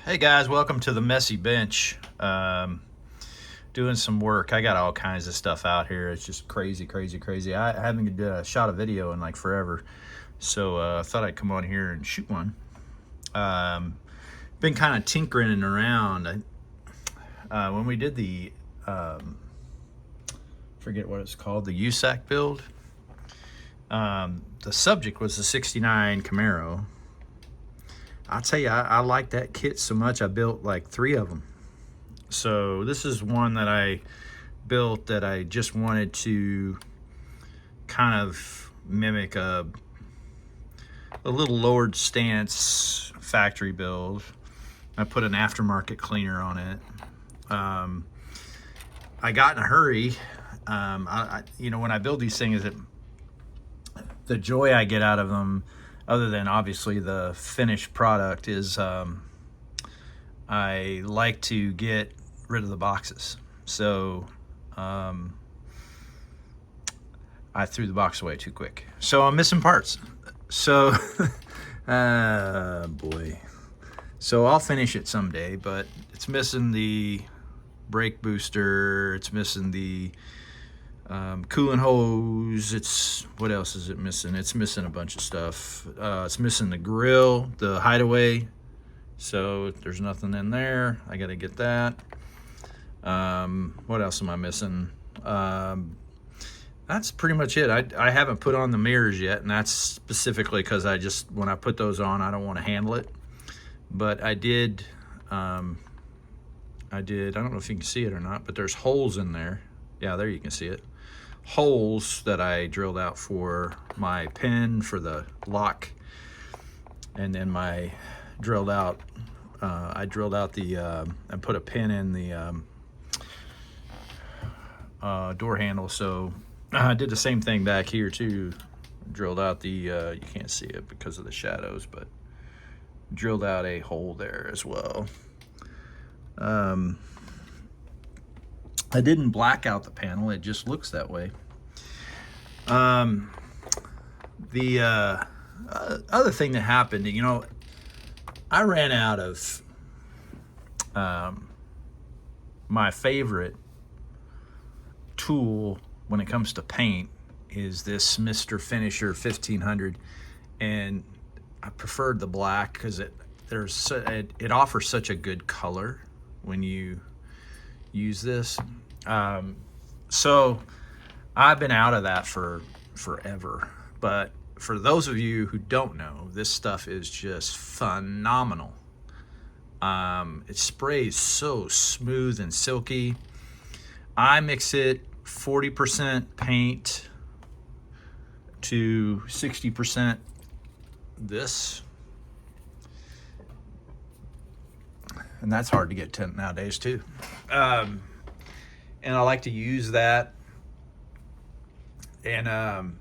Hey guys, welcome to the Messy Bench. Doing some work. I got all kinds of stuff out here. It's just crazy, crazy, crazy. I haven't shot a video in like forever, so I thought I'd come on here and shoot one. Been kind of tinkering around. When we did the, forget what it's called, the USAC build, the subject was the 69 Camaro. I'll tell you, I like that kit so much, I built like 3 of them. So this is one that I built that I just wanted to kind of mimic a little lowered stance factory build. I put an aftermarket cleaner on it. I got in a hurry. When I build these things, the joy I get out of them, other than obviously the finished product, is I like to get rid of the boxes. So I threw the box away too quick. So I'm missing parts. So, boy. So I'll finish it someday, but it's missing the brake booster. It's missing the coolant hose. What else is it missing? It's missing a bunch of stuff. It's missing the grill, the hideaway. So there's nothing in there. I got to get that. What else am I missing? That's pretty much it. I haven't put on the mirrors yet, and that's specifically because when I put those on, I don't want to handle it. But I did. I don't know if you can see it or not, but there's holes in there. Yeah, there you can see it. Holes that I drilled out for my pin for the lock, and then I drilled out the and put a pin in the door handle. So I did the same thing back here too. Drilled out the you can't see it because of the shadows, but drilled out a hole there as well. I didn't black out the panel, it just looks that way. The other thing that happened, I ran out of my favorite tool when it comes to paint is this Mr. Finisher 1500, and I preferred the black because it offers such a good color when you use this. So I've been out of that for forever, but for those of you who don't know, this stuff is just phenomenal. It sprays so smooth and silky. I mix it 40% paint to 60% this, and that's hard to get to nowadays too. And I like to use that, and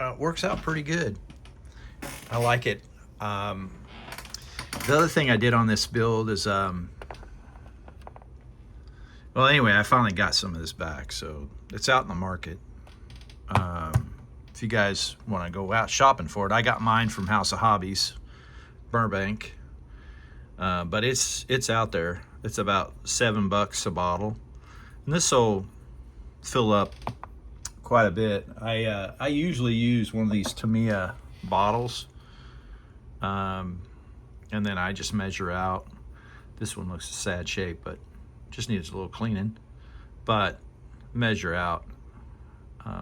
it works out pretty good. I like it. The other thing I did on this build is, well, anyway, I finally got some of this back, so it's out in the market. If you guys want to go out shopping for it, I got mine from House of Hobbies, Burbank. But it's out there. It's about $7 a bottle, and this will fill up quite a bit. I usually use one of these Tamiya bottles, and then I just measure out. This one looks a sad shape, but just needs a little cleaning. But measure out.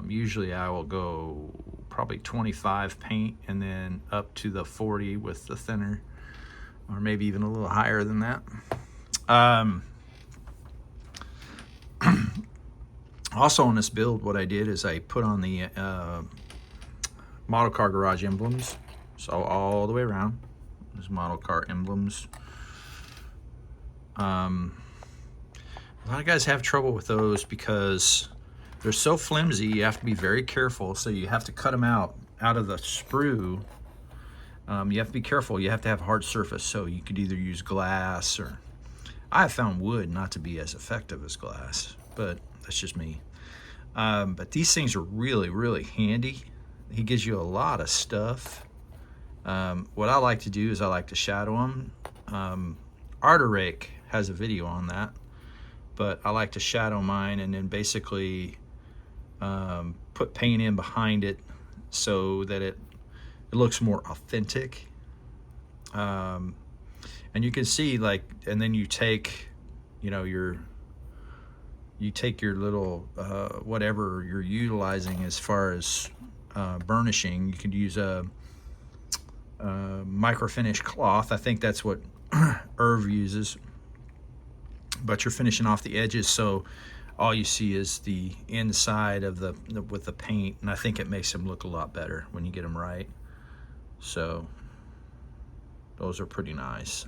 Usually I will go probably 25 paint and then up to the 40 with the thinner, or maybe even a little higher than that. Also on this build, what I did is I put on the model car garage emblems, so all the way around. There's model car emblems. A lot of guys have trouble with those because they're so flimsy. You have to be very careful, so you have to cut them out of the sprue. You have to be careful. You have to have a hard surface, so you could either use glass, or I have found wood not to be as effective as glass, but that's just me. But these things are really, really handy. He gives you a lot of stuff. What I like to do is I like to shadow them Arter Rake has a video on that, but I like to shadow mine and then basically put paint in behind it so that it looks more authentic. And you can see, like, and then you take, you know, your little whatever you're utilizing as far as burnishing. You could use a microfinish cloth. I think that's what Irv uses, but you're finishing off the edges, so all you see is the inside of with the paint, and I think it makes them look a lot better when you get them right. So those are pretty nice.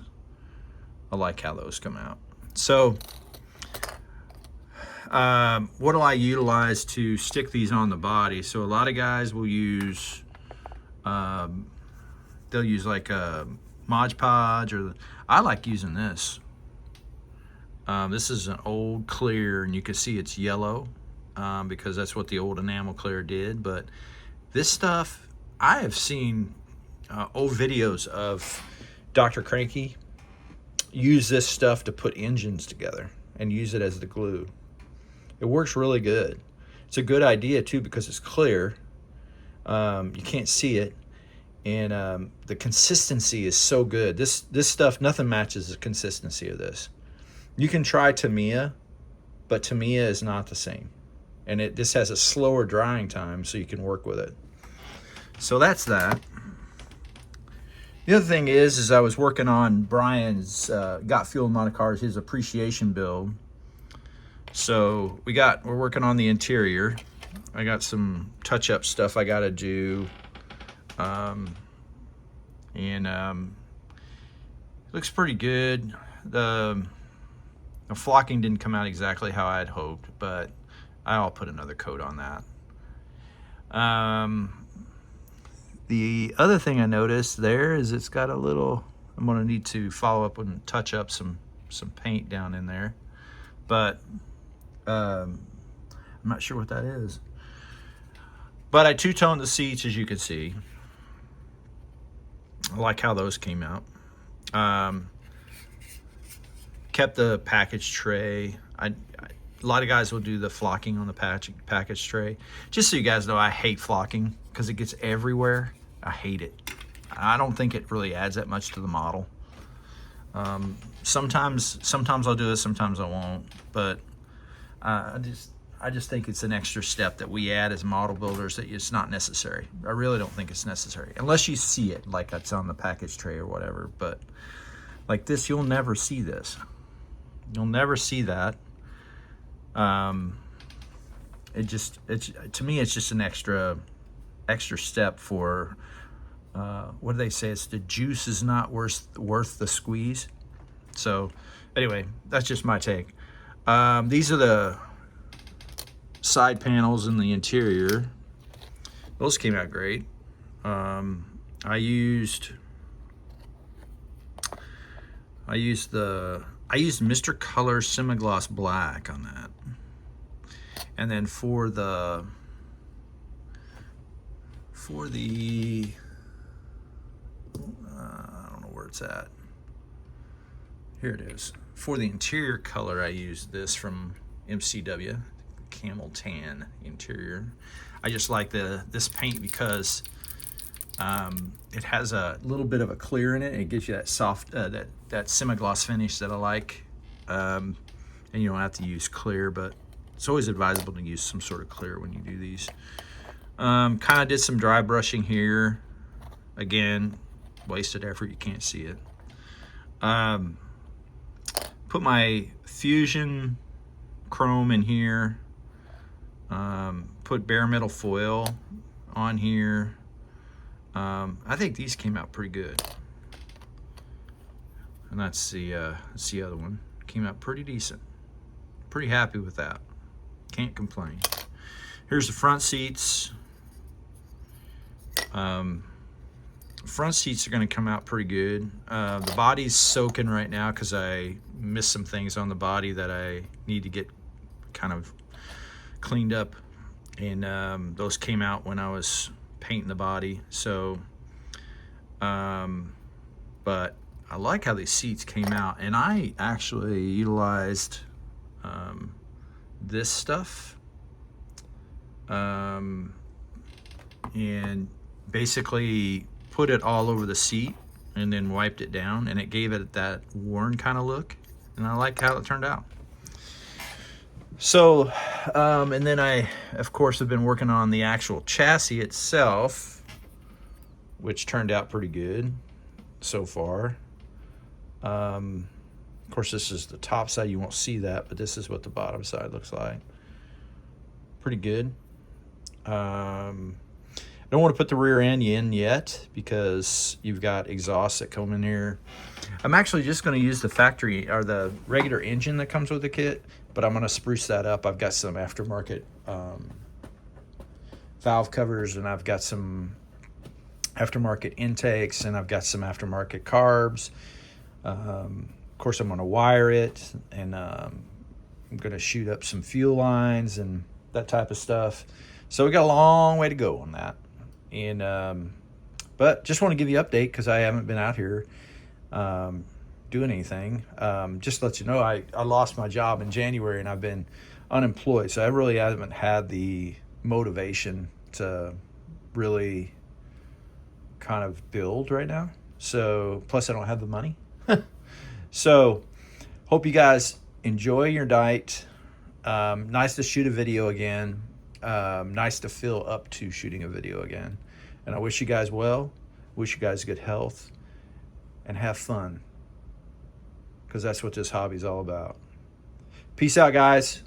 I like how those come out. So what do I utilize to stick these on the body? So a lot of guys will use they'll use like a Mod Podge, or I like using this. This is an old clear, and you can see it's yellow because that's what the old enamel clear did. But this stuff, I have seen old videos of Dr. Cranky use this stuff to put engines together and use it as the glue. It works really good. It's a good idea too because it's clear. You can't see it, and the consistency is so good. This stuff, nothing matches the consistency of this. You can try Tamiya, but Tamiya is not the same. And this has a slower drying time, so you can work with it. So that's that. The other thing is I was working on Brian's Got Fuel Model Cars, his appreciation build. So we're working on the interior. I got some touch-up stuff I got to do. It looks pretty good. The flocking didn't come out exactly how I had hoped, but I'll put another coat on that. The other thing I noticed there is it's got a little, I'm gonna need to follow up and touch up some paint down in there, but I'm not sure what that is. But I two-toned the seats, as you can see. I like how those came out. Kept the package tray. A lot of guys will do the flocking on the package tray. Just so you guys know, I hate flocking because it gets everywhere. I hate it. I don't think it really adds that much to the model. Sometimes I'll do it, sometimes I won't. But I just think it's an extra step that we add as model builders that it's not necessary. I really don't think it's necessary unless you see it, like it's on the package tray or whatever. But like this, you'll never see this. You'll never see that. To me, it's just an extra step for what do they say? It's the juice is not worth the squeeze. So anyway, that's just my take. These are the side panels in the interior. Those came out great. I used Mr. Color Semi-Gloss Black on that. And then for the I don't know where it's at. Here it is. For the interior color, I used this from MCW, Camel Tan interior. I just like this paint because it has a little bit of a clear in it. It gives you that soft, that semi-gloss finish that I like. And you don't have to use clear, but it's always advisable to use some sort of clear when you do these. Kind of did some dry brushing here. Again, wasted effort, you can't see it. Put my Fusion chrome in here. Put bare metal foil on here. I think these came out pretty good. And that's the other one. Came out pretty decent. Pretty happy with that. Can't complain. Here's the front seats. Front seats are going to come out pretty good. The body's soaking right now because I missed some things on the body that I need to get kind of cleaned up, and those came out when I was painting the body. So but I like how these seats came out, and I actually utilized this stuff and basically put it all over the seat and then wiped it down, and it gave it that worn kind of look, and I like how it turned out. So and then I of course have been working on the actual chassis itself, which turned out pretty good so far. Of course, this is the top side. You won't see that, but this is what the bottom side looks like. Pretty good. I don't want to put the rear end in yet because you've got exhausts that come in here. I'm actually just going to use the factory or the regular engine that comes with the kit, but I'm going to spruce that up. I've got some aftermarket valve covers, and I've got some aftermarket intakes, and I've got some aftermarket carbs. Of course, I'm going to wire it, and I'm going to shoot up some fuel lines and that type of stuff. So we got a long way to go on that. And but just want to give you an update because I haven't been out here doing anything. Just to let you know, I lost my job in January, and I've been unemployed. So I really haven't had the motivation to really kind of build right now. So plus I don't have the money. So hope you guys enjoy your night. Nice to shoot a video again. Nice to feel up to shooting a video again. And I wish you guys well, wish you guys good health, and have fun, because that's what this hobby is all about. Peace out, guys.